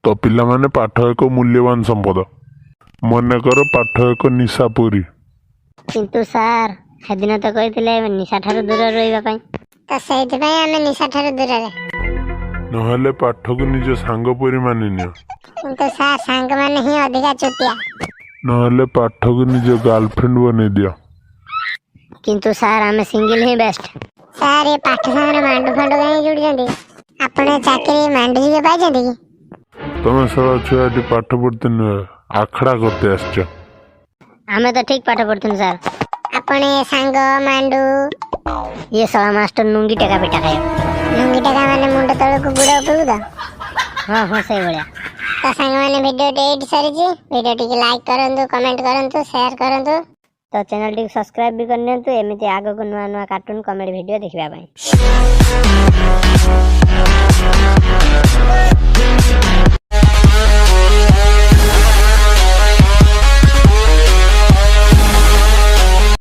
तो पिला माने पाठ एक मूल्यवान संपद मन कर पाठ एक निशापुरी। किंतु सार सेदिन तो कहते निशा ठार दूर रही तो से निशा ठार दूर नहले पाठ को निज सांग परी मानि नियो। किंतु सार सांग माने ही अधिका चुतिया नहले पाठ को निज गर्लफ्रेंड बने दियो। किंतु सार आमे सिंगल ही बेस्ट। सार ये पाठ सागर मांडू फांडू कहीं जुड़ जाती अपने चाकरी मांडू जी के पाई जाती तुम सारा छुआटी पाठ पढ़ते नुहे आखड़ा करते आसछ। आमे तो ठीक पाठ पढ़ते सार अपने सांग मांडू ये साला मास्टर नुंगी टका पिटा खाए। नुंगी टका माने मुंड तळ को गुड़ा उपयोग दा। हां हां सही बोलिया। तो सांग माने वीडियो एडिट सरी जी वीडियो टिके लाइक करंतु कमेंट करंतु शेयर करंतु तो चैनल टी सब्सक्राइब भी करने तो एमती आगो को नुआ नुआ कार्टून कॉमेडी वीडियो देखिबा पई।